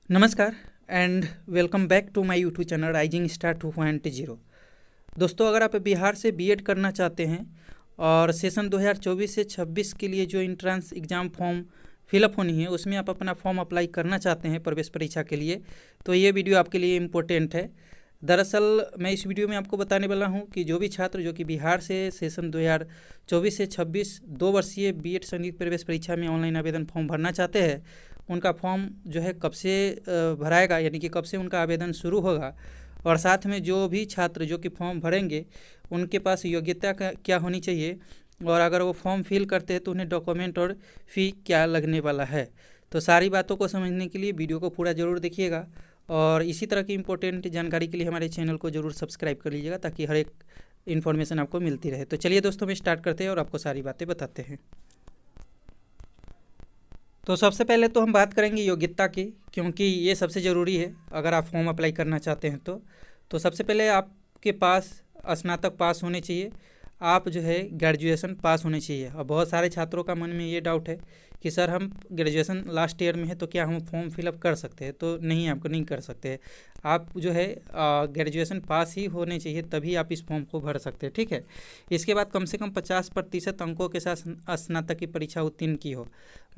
नमस्कार and welcome back to my YouTube channel rising star 2.0। दोस्तों, अगर आप बिहार से बीएड करना चाहते हैं और सेशन 2024 से 26 के लिए जो इंट्रेंस एग्ज़ाम फॉर्म फिलअप होनी है उसमें आप अपना फॉर्म अप्लाई करना चाहते हैं प्रवेश परीक्षा के लिए, तो ये वीडियो आपके लिए इम्पोर्टेंट है। दरअसल मैं इस वीडियो में आपको बताने वाला हूं कि जो भी छात्र जो कि बिहार से सेशन 2024 से 26 2 वर्षीय बीएड संयुक्त प्रवेश परीक्षा में ऑनलाइन आवेदन फॉर्म भरना चाहते हैं, उनका फॉर्म जो है कब से भराएगा, यानी कि कब से उनका आवेदन शुरू होगा, और साथ में जो भी छात्र जो कि फॉर्म भरेंगे उनके पास योग्यता क्या होनी चाहिए, और अगर वो फॉर्म फिल करते हैं तो उन्हें डॉक्यूमेंट और फ़ी क्या लगने वाला है। तो सारी बातों को समझने के लिए वीडियो को पूरा ज़रूर देखिएगा और इसी तरह की इम्पोर्टेंट जानकारी के लिए हमारे चैनल को ज़रूर सब्सक्राइब कर लीजिएगा ताकि हर एक इन्फॉर्मेशन आपको मिलती रहे। तो चलिए दोस्तों, हम स्टार्ट करते हैं और आपको सारी बातें बताते हैं। तो सबसे पहले तो हम बात करेंगे योग्यता की, क्योंकि ये सबसे ज़रूरी है अगर आप फॉर्म अप्लाई करना चाहते हैं तो सबसे पहले आपके पास स्नातक पास होने चाहिए, आप जो है ग्रेजुएशन पास होने चाहिए। और बहुत सारे छात्रों का मन में ये डाउट है कि सर हम ग्रेजुएशन लास्ट ईयर में है तो क्या हम फॉर्म फिलअप कर सकते हैं? तो नहीं, आपको नहीं कर सकते। आप जो है ग्रेजुएशन पास ही होने चाहिए, तभी आप इस फॉर्म को भर सकते हैं, ठीक है। इसके बाद कम से कम 50% अंकों के साथ स्नातक की परीक्षा उत्तीर्ण की हो,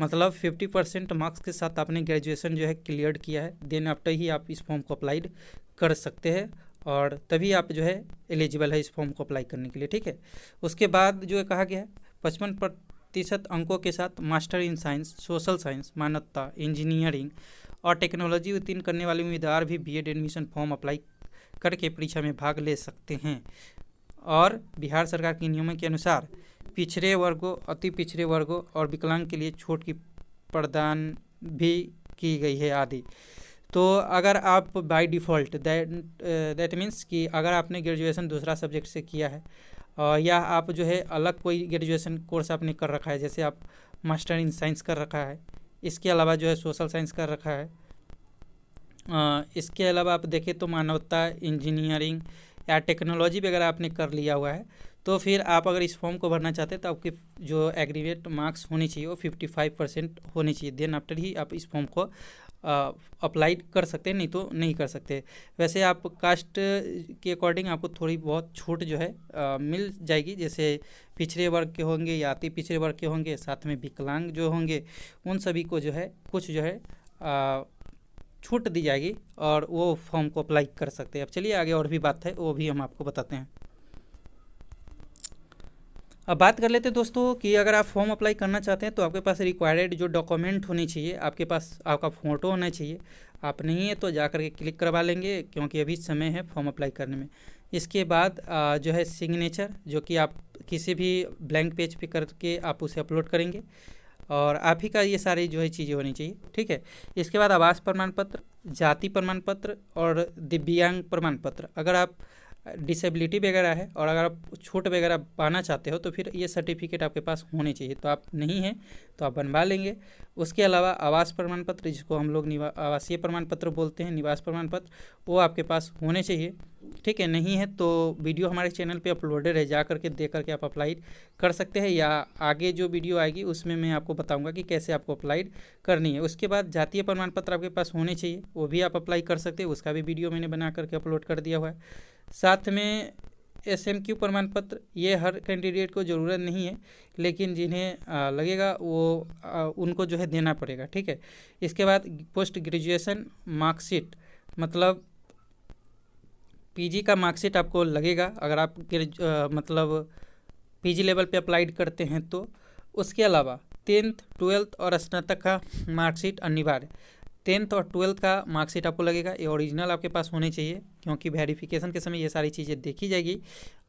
मतलब 50% मार्क्स के साथ आपने ग्रेजुएशन जो है क्लियर किया है, देन आफ्टर ही आप इस फॉर्म को अप्लाई कर सकते हैं और तभी आप जो है एलिजिबल है इस फॉर्म को अप्लाई करने के लिए, ठीक है। उसके बाद जो है कहा गया है 55% अंकों के साथ master in science, social science, मानवता, इंजीनियरिंग और टेक्नोलॉजी उत्तीर्ण करने वाले उम्मीदवार भी बीएड एडमिशन फॉर्म अप्लाई करके परीक्षा में भाग ले सकते हैं। और बिहार सरकार के नियमों के अनुसार पिछड़े वर्गों, अति पिछड़े वर्गों और विकलांग के लिए छूट की प्रदान भी की गई है आदि। तो अगर आप बाय डिफ़ॉल्ट दैट मीन्स कि अगर आपने ग्रेजुएशन दूसरा सब्जेक्ट से किया है या आप जो है अलग कोई ग्रेजुएशन कोर्स आपने कर रखा है, जैसे आप मास्टर इन साइंस कर रखा है, इसके अलावा जो है सोशल साइंस कर रखा है, इसके अलावा आप देखें तो मानवता, इंजीनियरिंग या टेक्नोलॉजी वगैरह आपने कर लिया हुआ है, तो फिर आप अगर इस फॉर्म को भरना चाहते हैं तो आपके जो एग्रीगेट मार्क्स होने चाहिए वो 55% होने चाहिए, देन आफ्टर ही आप इस फॉर्म को अप्लाई कर सकते हैं, नहीं तो नहीं कर सकते। वैसे आप कास्ट के अकॉर्डिंग आपको थोड़ी बहुत छूट जो है मिल जाएगी, जैसे पिछड़े वर्ग के होंगे या अति पिछड़े वर्ग के होंगे, साथ में विकलांग जो होंगे उन सभी को जो है कुछ जो है छूट दी जाएगी और वो फॉर्म को अप्लाई कर सकते हैं। अब चलिए आगे और भी बात है, वो भी हम आपको बताते हैं। अब बात कर लेते हैं दोस्तों कि अगर आप फॉर्म अप्लाई करना चाहते हैं तो आपके पास रिक्वायर्ड जो डॉक्यूमेंट होने चाहिए, आपके पास आपका फ़ोटो होना चाहिए। आप नहीं है तो जा कर के क्लिक करवा लेंगे, क्योंकि अभी समय है फॉर्म अप्लाई करने में। इसके बाद जो है सिग्नेचर, जो कि आप किसी भी ब्लैंक पेज पे करके आप उसे अपलोड करेंगे और आप ही का ये सारी जो है चीज़ें होनी चाहिए, ठीक है। इसके बाद आवास प्रमाण पत्र, जाति प्रमाण पत्र और दिव्यांग प्रमाण पत्र। अगर आप डिसेबिलिटी वगैरह है और अगर आप छूट वगैरह पाना चाहते हो तो फिर ये सर्टिफिकेट आपके पास होने चाहिए, तो आप नहीं हैं तो आप बनवा लेंगे। उसके अलावा आवास प्रमाण पत्र, जिसको हम लोग आवासीय प्रमाण पत्र बोलते हैं, निवास प्रमाण पत्र, वो आपके पास होने चाहिए, ठीक है। नहीं है तो वीडियो हमारे चैनल पे अपलोडेड है, जा करके देख करके आप अप्लाई कर सकते हैं, या आगे जो वीडियो आएगी उसमें मैं आपको बताऊंगा कि कैसे आपको अप्लाई करनी है। उसके बाद जातीय प्रमाण पत्र आपके पास होने चाहिए, वो भी आप अप्लाई कर सकते हैं, उसका भी वीडियो मैंने बना करके अपलोड कर दिया हुआ है। साथ में SMQ प्रमाण पत्र, ये हर कैंडिडेट को ज़रूरत नहीं है, लेकिन जिन्हें लगेगा वो उनको जो है देना पड़ेगा, ठीक है। इसके बाद पोस्ट ग्रेजुएशन मार्कशीट, मतलब PG का मार्कशीट आपको लगेगा अगर आप मतलब PG लेवल पे अप्लाइड करते हैं तो। उसके अलावा 10th 12th और स्नातक का मार्कशीट अनिवार्य, 10th और 12th का मार्कशीट आपको लगेगा, ये ओरिजिनल आपके पास होने चाहिए, क्योंकि वेरिफिकेशन के समय ये सारी चीज़ें देखी जाएगी।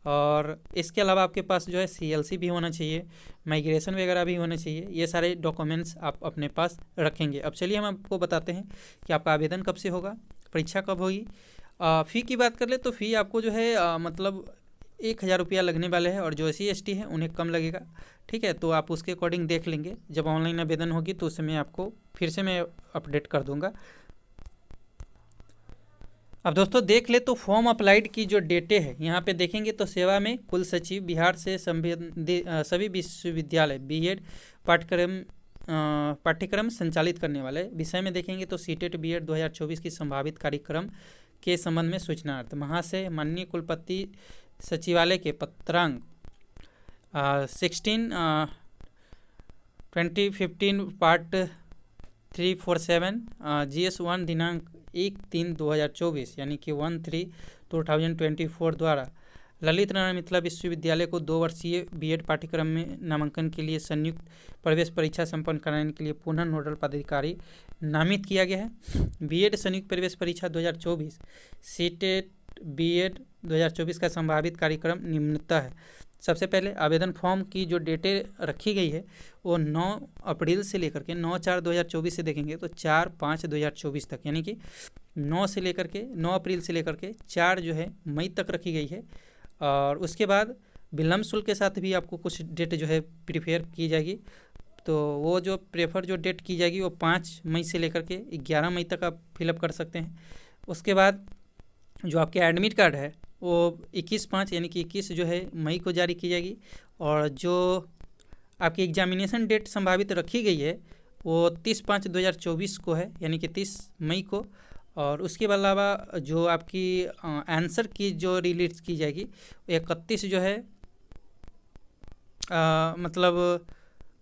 और इसके अलावा आपके पास जो है CLC भी होना चाहिए, माइग्रेशन वगैरह भी होना चाहिए, ये सारे डॉक्यूमेंट्स आप अपने पास रखेंगे। अब चलिए हम आपको बताते हैं कि आपका आवेदन कब से होगा, परीक्षा कब होगी। फ़ी की बात कर ले तो फ़ी आपको जो है मतलब 1000 रुपया लगने वाले हैं, और जो SC ST है उन्हें कम लगेगा, ठीक है। तो आप उसके अकॉर्डिंग देख लेंगे, जब ऑनलाइन आवेदन होगी तो उस समय आपको फिर से मैं अपडेट कर दूंगा। अब दोस्तों देख ले तो फॉर्म अप्लाइड की जो डेटें है यहाँ पे देखेंगे तो सेवा में कुल सचिव बिहार से संबंधित सभी विश्वविद्यालय बीएड पाठ्यक्रम पाठ्यक्रम संचालित करने वाले विषय में देखेंगे तो सीटेट बीएड 2024 की संभावित कार्यक्रम के संबंध में सूचनार्थ महाशय माननीय कुलपति सचिवालय के पत्रांक 16/2015 पार्ट 347 GS1 दिनांक 1/3/2024 यानी कि 1/3/2024 द्वारा ललित नारायण मिथिला विश्वविद्यालय को 2 वर्षीय बीएड पाठ्यक्रम में नामांकन के लिए संयुक्त प्रवेश परीक्षा संपन्न कराने के लिए पुनः नोडल पदाधिकारी नामित किया गया है। बीएड संयुक्त प्रवेश परीक्षा 2024 सीटेट बीएड 2024 का संभावित कार्यक्रम निम्नतः है। सबसे पहले आवेदन फॉर्म की जो डेटें रखी गई है वो 9 अप्रैल से लेकर के 9/4/2024 से देखेंगे तो 4/5/2024 तक, यानी कि 9 अप्रैल से लेकर के 4 जो है मई तक रखी गई है। और उसके बाद विलम्ब शुल्क के साथ भी आपको कुछ डेट जो है प्रिपेयर की जाएगी, तो वो जो प्रेफर जो डेट की जाएगी वो 5 मई से लेकर के 11 मई तक आप फिलअप कर सकते हैं। उसके बाद जो आपके एडमिट कार्ड है वो 21/5 यानी कि 21 जो है मई को जारी की जाएगी। और जो आपकी एग्जामिनेशन डेट संभावित रखी गई है वो 30/5/2024 को है, यानी कि 30 मई को। और उसके अलावा जो आपकी आंसर की जो रिलीज की जाएगी 31 जो है मतलब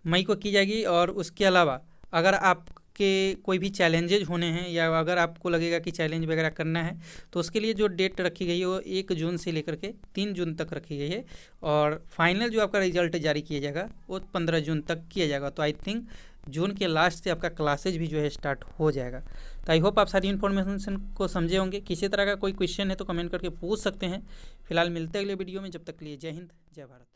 मई को की जाएगी। और उसके अलावा अगर आपके कोई भी चैलेंजेज होने हैं या अगर आपको लगेगा कि चैलेंज वगैरह करना है तो उसके लिए जो डेट रखी गई है वो 1 जून से लेकर के 3 जून तक रखी गई है। और फाइनल जो आपका रिजल्ट जारी किया जाएगा वो 15 जून तक किया जाएगा। तो आई थिंक जून के लास्ट से आपका क्लासेज भी जो है स्टार्ट हो जाएगा। तो आई होप आप सारी इन्फॉर्मेशन को समझे होंगे। किसी तरह का कोई क्वेश्चन है तो कमेंट करके पूछ सकते हैं। फिलहाल मिलते हैं अगले वीडियो में, जब तक के लिए जय हिंद जय भारत।